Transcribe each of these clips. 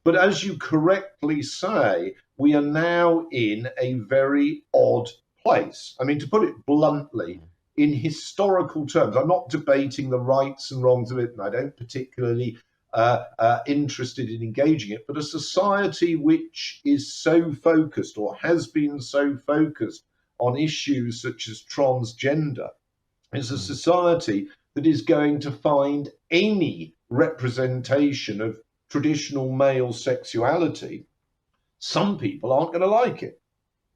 But as you correctly say, we are now in a very odd place. I mean, to put it bluntly, in historical terms, I'm not debating the rights and wrongs of it, and I don't particularly interested in engaging it, but a society which is so focused or has been so focused on issues such as transgender is a society that is going to find any representation of traditional male sexuality. Some people aren't going to like it.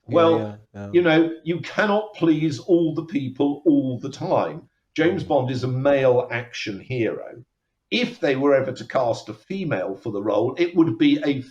Well, you know, you cannot please all the people all the time. James Bond is a male action hero. If they were ever to cast a female for the role, it would be a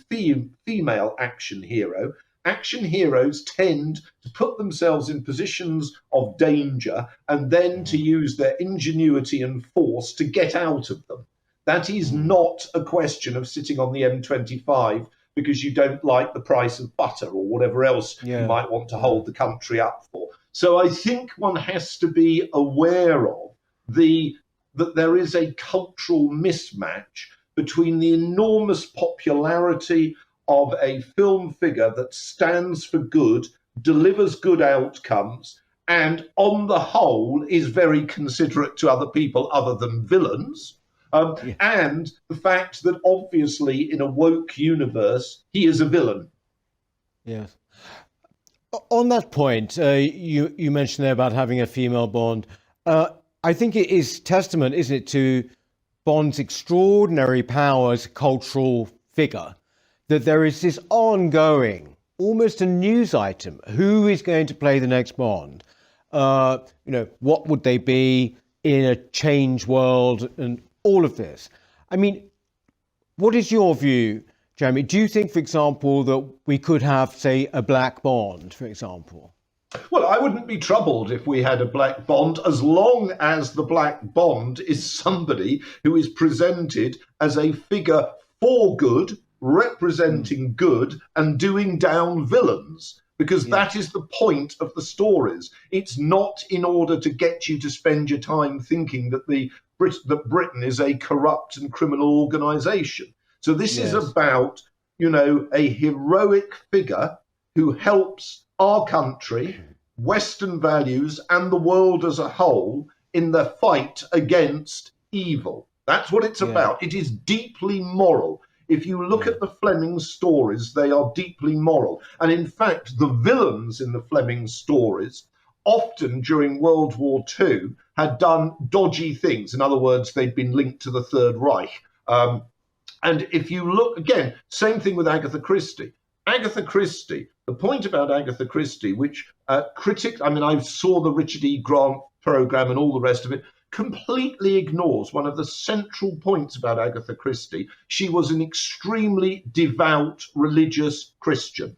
female action hero. Action heroes tend to put themselves in positions of danger and then to use their ingenuity and force to get out of them. That is not a question of sitting on the M25 because you don't like the price of butter or whatever else you might want to hold the country up for. So I think one has to be aware of that there is a cultural mismatch between the enormous popularity of a film figure that stands for good, delivers good outcomes, and on the whole is very considerate to other people other than villains. And the fact that obviously in a woke universe, he is a villain. Yes. On that point, you mentioned there about having a female Bond. I think it is testament, isn't it, to Bond's extraordinary power as a cultural figure, that there is this ongoing, almost a news item. Who is going to play the next Bond? You know, what would they be in a changed world and all of this? I mean, what is your view, Jeremy? Do you think, for example, that we could have, say, a black Bond, for example? Well, I wouldn't be troubled if we had a black Bond, as long as the black Bond is somebody who is presented as a figure for good, representing good and doing down villains, because that is the point of the stories. It's not in order to get you to spend your time thinking that that Britain is a corrupt and criminal organisation. So this is about, you know, a heroic figure who helps our country, Western values, and the world as a whole in the fight against evil. That's what it's about. It is deeply moral. If you look at the Fleming stories, they are deeply moral. And in fact, the villains in the Fleming stories often during World War II had done dodgy things. In other words, they'd been linked to the Third Reich. And if you look, again, same thing with Agatha Christie. Agatha Christie, the point about Agatha Christie, which I saw the Richard E. Grant program and all the rest of it, completely ignores one of the central points about Agatha Christie. She was an extremely devout religious Christian.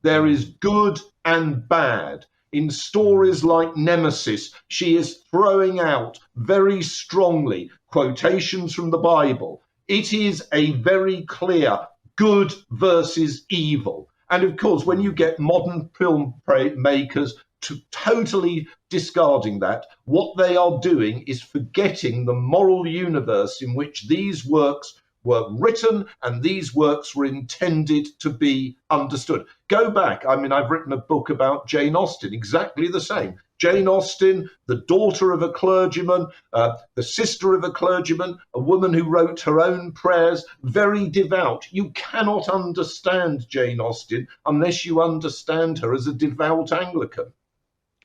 There is good and bad. In stories like Nemesis, she is throwing out very strongly quotations from the Bible. It is a very clear good versus evil. And of course, when you get modern film makers totally discarding that, what they are doing is forgetting the moral universe in which these works were written and these works were intended to be understood. Go back. I mean, I've written a book about Jane Austen, exactly the same. Jane Austen, the daughter of a clergyman, the sister of a clergyman, a woman who wrote her own prayers, very devout. You cannot understand Jane Austen unless you understand her as a devout Anglican.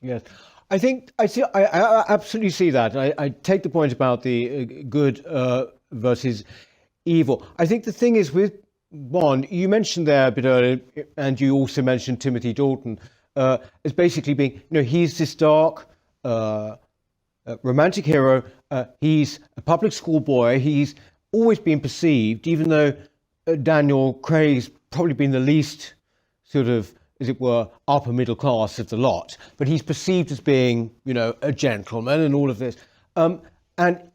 Yes, I absolutely see that. I take the point about the good versus evil. I think the thing is with Bond, you mentioned there a bit earlier, and you also mentioned Timothy Dalton, as basically being, you know, he's this dark, romantic hero. He's a public school boy. He's always been perceived, even though Daniel Craig's probably been the least sort of, as it were, upper middle class of the lot, but he's perceived as being, you know, a gentleman and all of this. And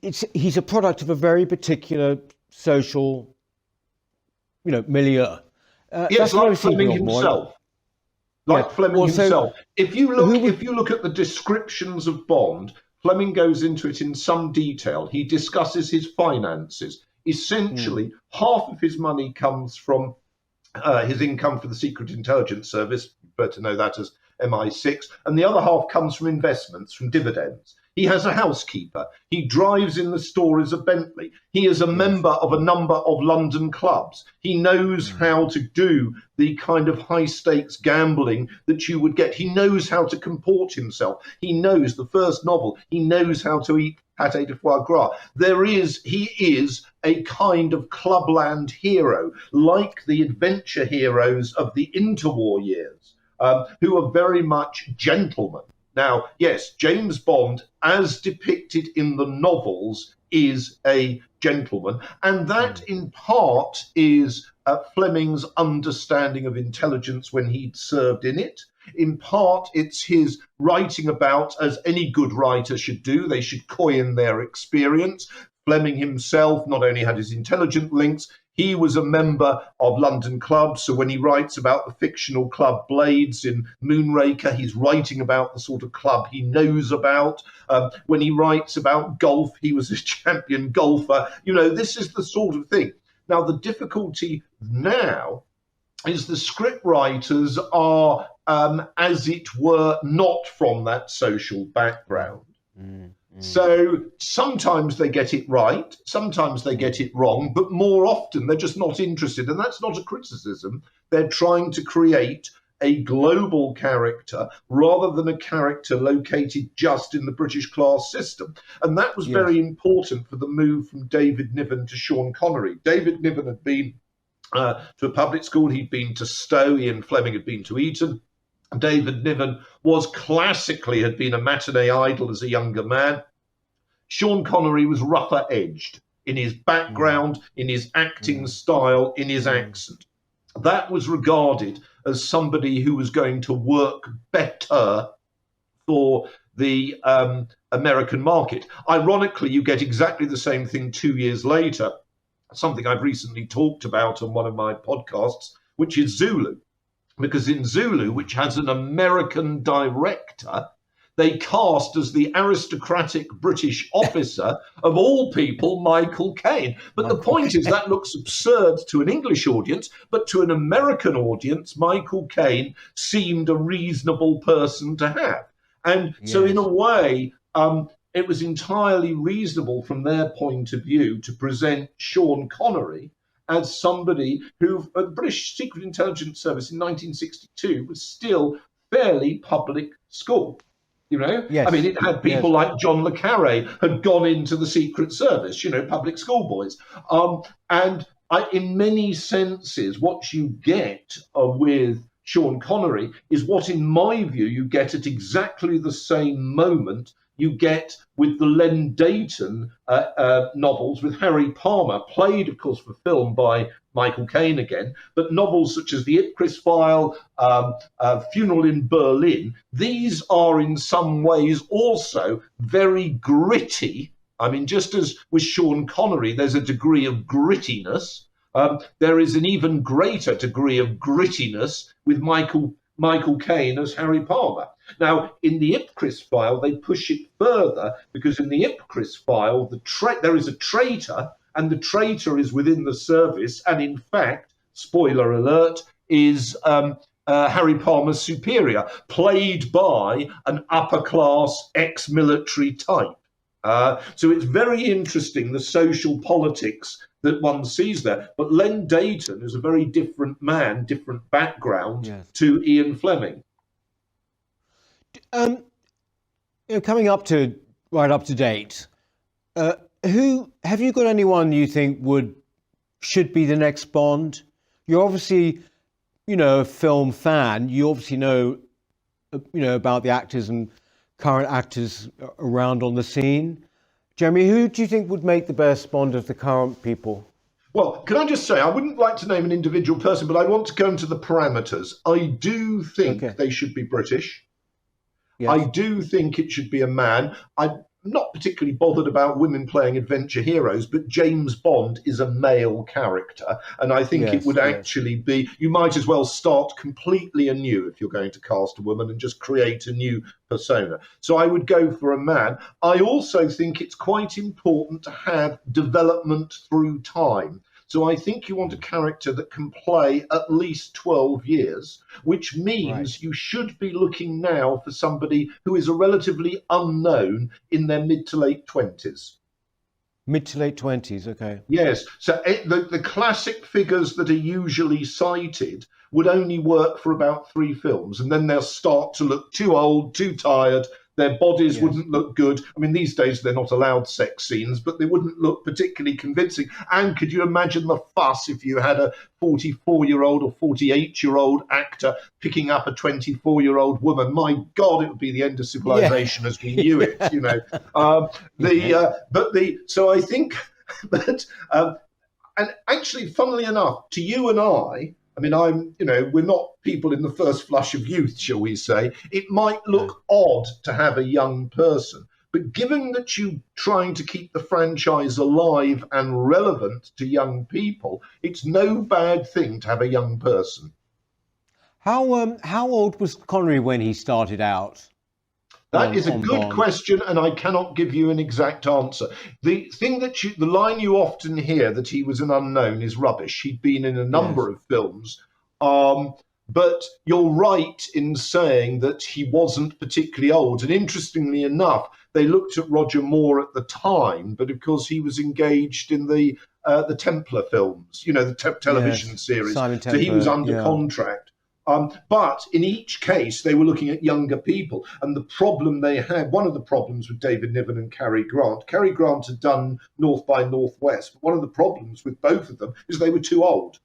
he's a product of a very particular social, you know, milieu. Yes, like Fleming himself. If you look at the descriptions of Bond, Fleming goes into it in some detail. He discusses his finances. Essentially, half of his money comes from his income for the Secret Intelligence Service, you better know that as MI6, and the other half comes from investments, from dividends. He has a housekeeper. He drives in the stories of Bentley. He is a member of a number of London clubs. He knows how to do the kind of high stakes gambling that you would get. He knows how to comport himself. He knows the first novel. He knows how to eat pâté de foie gras. He is a kind of clubland hero, like the adventure heroes of the interwar years, who are very much gentlemen. Now, yes, James Bond, as depicted in the novels, is a gentleman, and that in part is Fleming's understanding of intelligence when he'd served in it. In part, it's his writing about, as any good writer should do, they should coin their experience. Fleming himself not only had his intelligent links, he was a member of London clubs, so when he writes about the fictional club Blades in Moonraker, he's writing about the sort of club he knows about. When he writes about golf, he was a champion golfer. You know, this is the sort of thing. Now, the difficulty now is the script writers are, as it were, not from that social background. So sometimes they get it right, sometimes they get it wrong, but more often they're just not interested. And that's not a criticism. They're trying to create a global character rather than a character located just in the British class system. And that was very important for the move from David Niven to Sean Connery. David Niven had been to a public school, he'd been to Stowe, Ian Fleming had been to Eton. David Niven had been a matinee idol as a younger man. Sean Connery was rougher edged in his background, in his acting style, in his accent. That was regarded as somebody who was going to work better for the American market. Ironically, you get exactly the same thing 2 years later, something I've recently talked about on one of my podcasts, which is Zulu. Because in Zulu, which has an American director, they cast as the aristocratic British officer, of all people, Michael Caine. But the point is that looks absurd to an English audience, but to an American audience, Michael Caine seemed a reasonable person to have. And so in a way, it was entirely reasonable from their point of view to present Sean Connery as somebody who, the British Secret Intelligence Service in 1962 was still fairly public school. You know, I mean, it had people like John le Carré had gone into the Secret Service, you know, public school boys. In many senses, what you get with Sean Connery is what, in my view, you get at exactly the same moment you get with the Len Deighton novels with Harry Palmer, played, of course, for film by Michael Caine again, but novels such as The Ipcress File, Funeral in Berlin, these are in some ways also very gritty. I mean, just as with Sean Connery, there's a degree of grittiness. There is an even greater degree of grittiness with Michael Caine as Harry Palmer. Now, in the Ipcress File, they push it further because in the Ipcress File, there is a traitor, and the traitor is within the service, and in fact, spoiler alert, is Harry Palmer's superior, played by an upper-class ex-military type. So it's very interesting, the social politics that one sees there. But Len Deighton is a very different man, different background to Ian Fleming. Coming right up to date, who have you got anyone you think should be the next Bond? You're obviously, a film fan. You obviously know about the actors and current actors around on the scene. Jeremy, who do you think would make the best Bond of the current people? Well, can I just say, I wouldn't like to name an individual person, but I want to go into the parameters. I do think they should be British. Yes. I do think it should be a man. not particularly bothered about women playing adventure heroes, but James Bond is a male character. And I think it would Yes, yes. actually be, you might as well start completely anew if you're going to cast a woman and just create a new persona. So I would go for a man. I also think it's quite important to have development through time. So I think you want a character that can play at least 12 years, which Right. means you should be looking now for somebody who is a relatively unknown in their mid to late 20s. Mid to late 20s, okay. Yes, so the classic figures that are usually cited would only work for about 3 films, and then they'll start to look too old, too tired. Their bodies Yes. wouldn't look good. I mean, these days they're not allowed sex scenes, but they wouldn't look particularly convincing. And could you imagine the fuss if you had a 44-year-old or 48-year-old actor picking up a 24-year-old woman? My God, it would be the end of civilization as we knew it. You know, so I think that, and actually, funnily enough, to you and I mean, we're not people in the first flush of youth, shall we say. It might look odd to have a young person, but given that you're trying to keep the franchise alive and relevant to young people, it's no bad thing to have a young person. How old was Connery when he started out? That is a On good Bond? question, and I cannot give you an exact answer. The line you often hear that he was an unknown is rubbish. He'd been in a number of films, but you're right in saying that he wasn't particularly old. And interestingly enough, they looked at Roger Moore at the time, but of course he was engaged in the Templar films, the television series. Simon So he was Templar, under yeah. contract. But in each case, they were looking at younger people. And the problem they had, one of the problems with David Niven and Cary Grant had done North by Northwest. But one of the problems with both of them is they were too old.